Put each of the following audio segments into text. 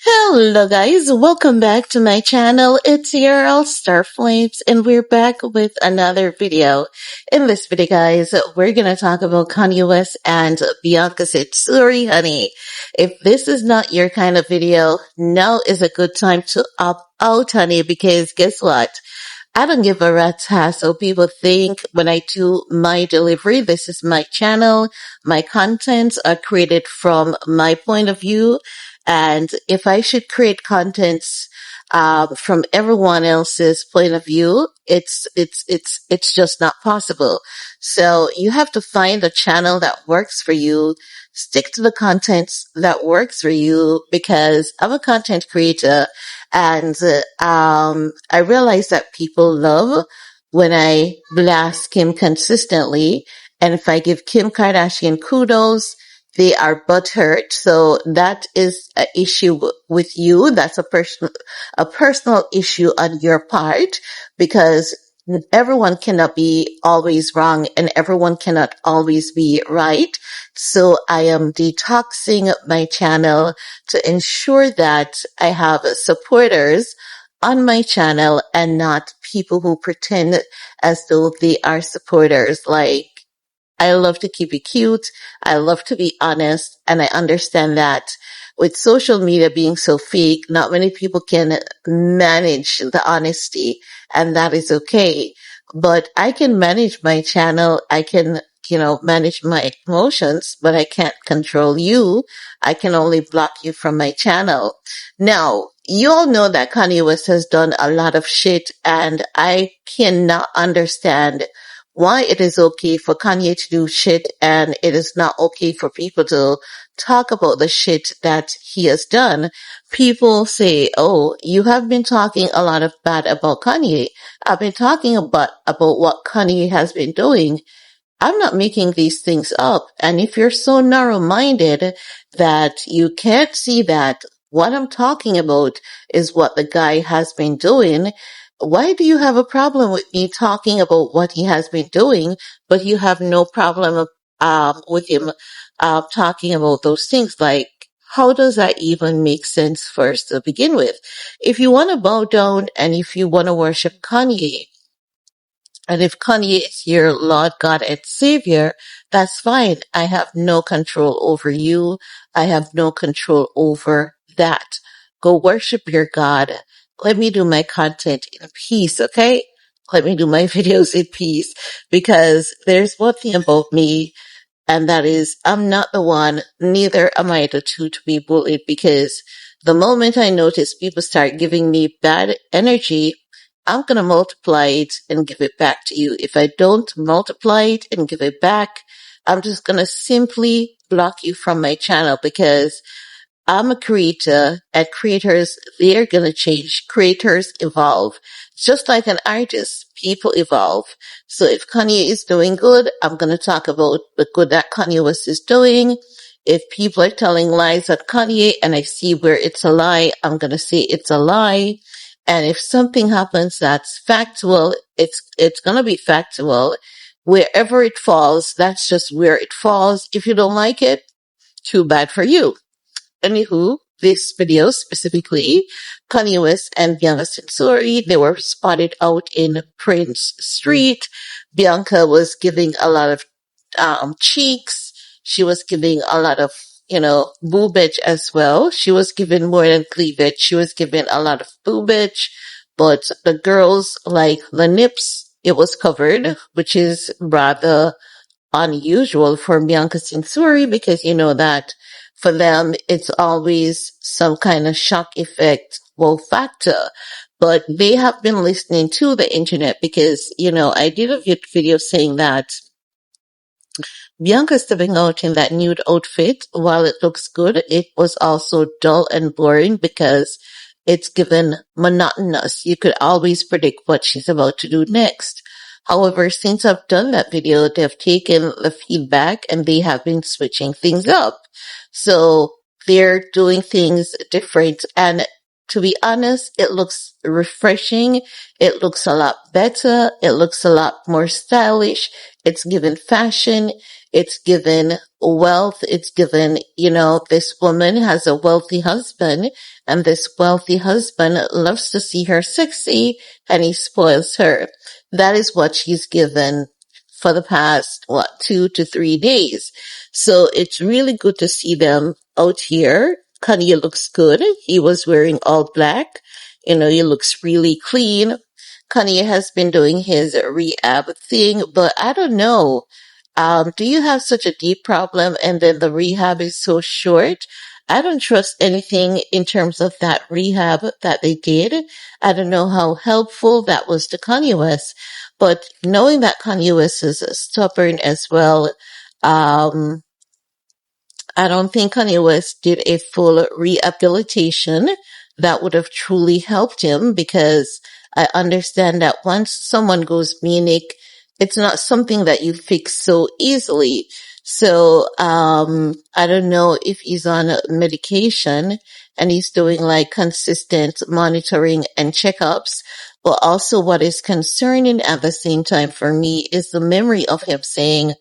Hello guys, welcome back to my channel. It's your girl Starflames and we're back with another video. In this video guys, we're gonna talk about Kanye West and Bianca Censori, honey. If this is not your kind of video, now is a good time to opt out, honey, because guess what? I don't give a rat's ass. So people think when I do my delivery, this is my channel. My contents are created from my point of view. And if I should create contents, from everyone else's point of view, it's just not possible. So you have to find a channel that works for you. Stick to the contents that works for you because I'm a content creator and I realize that people love when I blast Kim consistently. And if I give Kim Kardashian kudos, they are butthurt. So that is an issue with you. That's a personal issue on your part because everyone cannot be always wrong and everyone cannot always be right. So I am detoxing my channel to ensure that I have supporters on my channel and not people who pretend as though they are supporters. Like, I love to keep it cute. I love to be honest. And I understand that with social media being so fake, not many people can manage the honesty and that is okay. But I can manage my channel. I can, manage my emotions, but I can't control you. I can only block you from my channel. Now, you all know that Kanye West has done a lot of shit and I cannot understand why it is okay for Kanye to do shit and it is not okay for people to talk about the shit that he has done. People say, oh, you have been talking a lot of bad about Kanye. I've been talking about what Kanye has been doing. I'm not making these things up. And if you're so narrow-minded that you can't see that what I'm talking about is what the guy has been doing, why do you have a problem with me talking about what he has been doing, but you have no problem with him talking about those things? Like, how does that even make sense first to begin with? If you want to bow down and if you want to worship Kanye, and if Kanye is your Lord God and Savior, that's fine. I have no control over you. I have no control over that. Go worship your God. Let me do my content in peace, okay? Let me do my videos in peace because there's one thing about me and that is I'm not the one, neither am I the two to be bullied because the moment I notice people start giving me bad energy, I'm going to multiply it and give it back to you. If I don't multiply it and give it back, I'm just going to simply block you from my channel because I'm a creator and creators, they're going to change. Creators evolve. Just like an artist, people evolve. So if Kanye is doing good, I'm going to talk about the good that Kanye West is doing. If people are telling lies at Kanye and I see where it's a lie, I'm going to say it's a lie. And if something happens that's factual, it's going to be factual. Wherever it falls, that's just where it falls. If you don't like it, too bad for you. Anywho, this video specifically, Kanye West and Bianca Censori, they were spotted out in Prince Street. Bianca was giving a lot of cheeks. She was giving a lot of, boobage as well. She was giving more than cleavage. She was giving a lot of boobage, but the girls, like the nips, it was covered, which is rather unusual for Bianca Censori because you know that for them it's always some kind of shock effect, wow factor. But they have been listening to the internet because, I did a video saying that Bianca stepping out in that nude outfit, while it looks good, it was also dull and boring because it's given monotonous. You could always predict what she's about to do next. However, since I've done that video, they've taken the feedback and they have been switching things up. So they're doing things different. And to be honest, it looks refreshing. It looks a lot better. It looks a lot more stylish. It's given fashion. It's given wealth. It's given, this woman has a wealthy husband, and this wealthy husband loves to see her sexy, and he spoils her. That is what she's given for the past, 2 to 3 days. So it's really good to see them out here. Kanye looks good. He was wearing all black. He looks really clean. Kanye has been doing his rehab thing, but I don't know. Do you have such a deep problem and then the rehab is so short? I don't trust anything in terms of that rehab that they did. I don't know how helpful that was to Kanye West, but knowing that Kanye West is stubborn as well, um, I don't think Kanye West did a full rehabilitation that would have truly helped him, because I understand that once someone goes manic, it's not something that you fix so easily. So, I don't know if he's on medication and he's doing like consistent monitoring and checkups. But also what is concerning at the same time for me is the memory of him saying,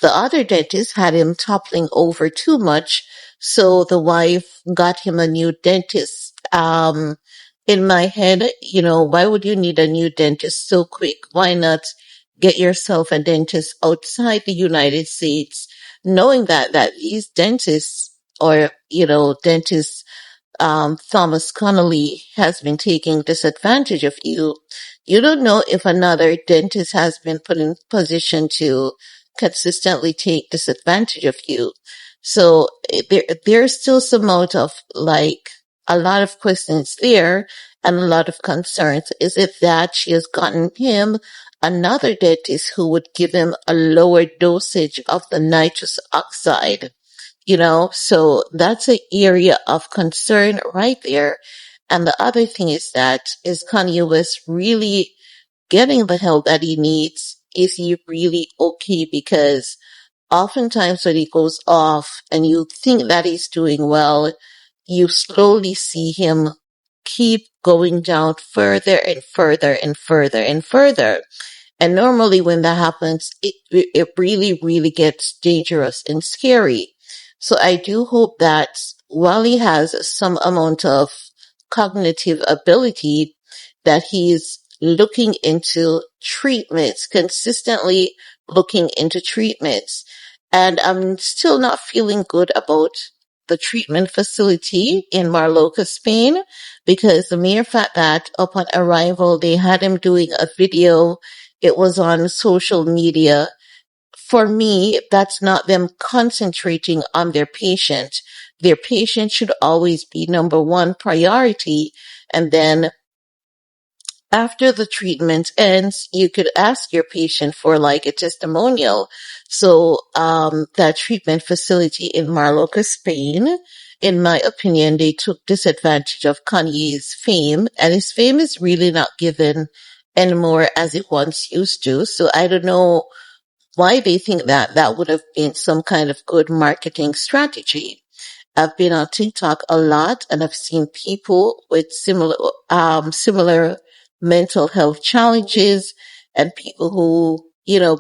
the other dentist had him toppling over too much, so the wife got him a new dentist. In my head, why would you need a new dentist so quick? Why not get yourself a dentist outside the United States, knowing that these dentists, or, dentists, Thomas Connolly has been taking disadvantage of you. You don't know if another dentist has been put in position to consistently take disadvantage of you. So there's still some amount of like a lot of questions there and a lot of concerns. Is it that she has gotten him another dentist who would give him a lower dosage of the nitrous oxide? So that's an area of concern right there. And the other thing is Kanye West really getting the help that he needs? Is he really okay? Because oftentimes when he goes off and you think that he's doing well, you slowly see him keep going down further and further and further and further. And normally when that happens, it really, really gets dangerous and scary. So I do hope that while he has some amount of cognitive ability, that he's looking into treatments, consistently looking into treatments. And I'm still not feeling good about the treatment facility in Marloca, Spain, because the mere fact that upon arrival, they had him doing a video, it was on social media. For me, that's not them concentrating on their patient. Their patient should always be number one priority. And then after the treatment ends, you could ask your patient for like a testimonial. So, that treatment facility in Marloca, Spain, in my opinion, they took disadvantage of Kanye's fame, and his fame is really not given anymore as it once used to. So I don't know why they think that that would have been some kind of good marketing strategy. I've been on TikTok a lot and I've seen people with similar mental health challenges, and people who,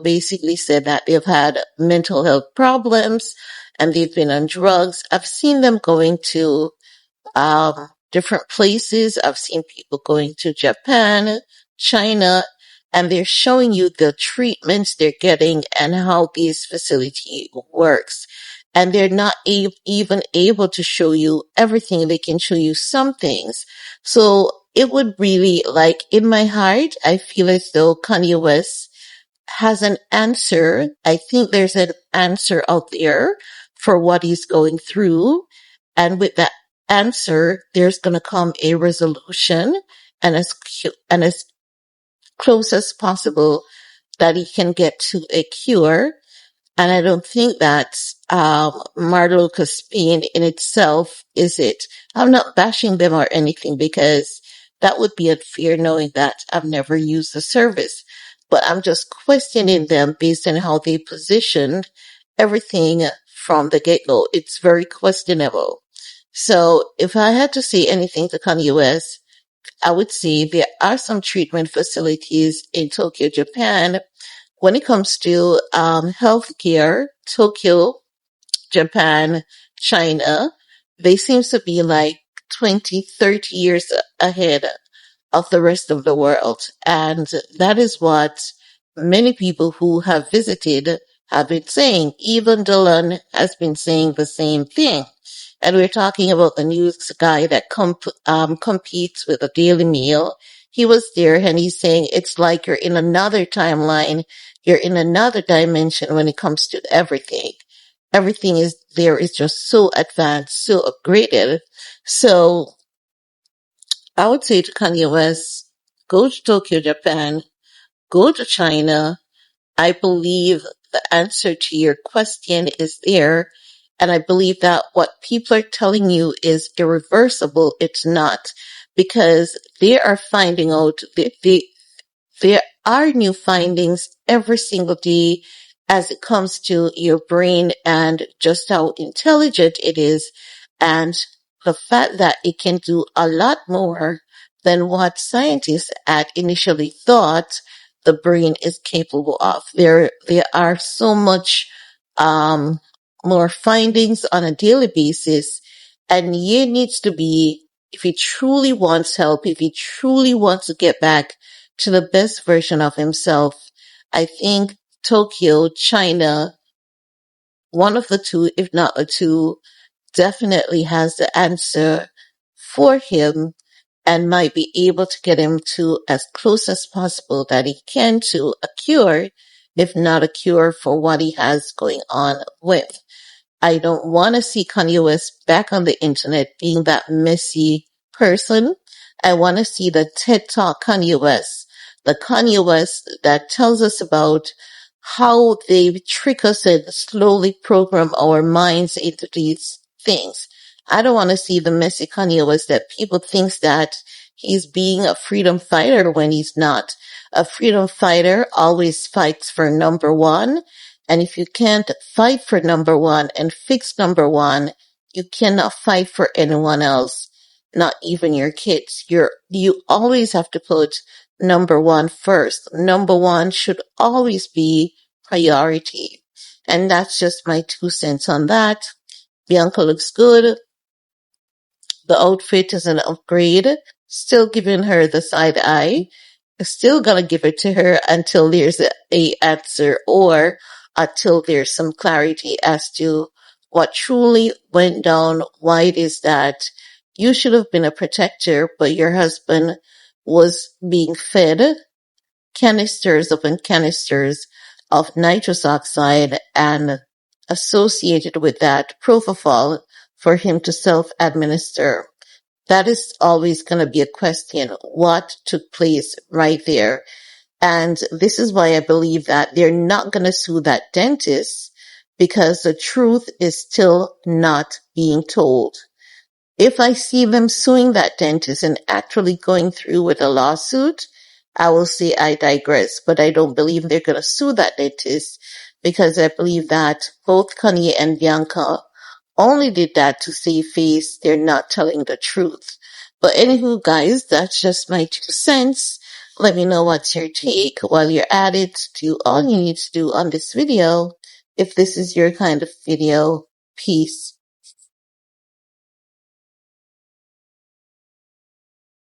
basically said that they've had mental health problems and they've been on drugs. I've seen them going to different places. I've seen people going to Japan, China, and they're showing you the treatments they're getting and how this facility works. And they're not even able to show you everything. They can show you some things. So it would really, like, in my heart, I feel as though Kanye West has an answer. I think there's an answer out there for what he's going through. And with that answer, there's going to come a resolution, and as close as possible that he can get to a cure. And I don't think that Marloca Spain in itself is it. I'm not bashing them or anything, because that would be unfair knowing that I've never used the service. But I'm just questioning them based on how they positioned everything from the get-go. It's very questionable. So if I had to say anything to Kanye West, I would say there are some treatment facilities in Tokyo, Japan. When it comes to healthcare, Tokyo, Japan, China, they seem to be like 20, 30 years ahead of the rest of the world. And that is what many people who have visited have been saying. Even Dylan has been saying the same thing. And we're talking about the news guy that competes with a Daily Mail. He was there and he's saying it's like you're in another timeline. You're in another dimension when it comes to everything. Everything is there is just so advanced, so upgraded. So I would say to Kanye West, go to Tokyo, Japan, go to China. I believe the answer to your question is there. And I believe that what people are telling you is irreversible. It's not, because they are finding out there are new findings every single day as it comes to your brain and just how intelligent it is, and the fact that it can do a lot more than what scientists had initially thought the brain is capable of. There are so much um, more findings on a daily basis, and he needs to be, if he truly wants help, if he truly wants to get back to the best version of himself, I think Tokyo, China, one of the two, if not the two, definitely has the answer for him and might be able to get him to as close as possible that he can to a cure, if not a cure for what he has going on with. I don't want to see Kanye West back on the internet being that messy person. I want to see the TED Talk Kanye West, the Kanye West that tells us about how they trick us and slowly program our minds into these things. I don't want to see the messy Kanye West that people thinks that he's being a freedom fighter when he's not. A freedom fighter always fights for number one, and if you can't fight for number one and fix number one, you cannot fight for anyone else, not even your kids. You always have to put number one first. Number one should always be priority. And that's just my 2 cents on that. Bianca looks good. The outfit is an upgrade. Still giving her the side eye. Still gonna give it to her until there's a answer, or until there's some clarity as to what truly went down, why it is that you should have been a protector, but your husband was being fed canisters upon canisters of nitrous oxide and associated with that propofol for him to self-administer. That is always going to be a question. What took place right there? And this is why I believe that they're not going to sue that dentist, because the truth is still not being told. If I see them suing that dentist and actually going through with a lawsuit, I will say I digress, but I don't believe they're going to sue that dentist, because I believe that both Kanye and Bianca only did that to save face. They're not telling the truth. But anywho, guys, that's just my 2 cents. Let me know what's your take. While you're at it, do all you need to do on this video. If this is your kind of video, peace.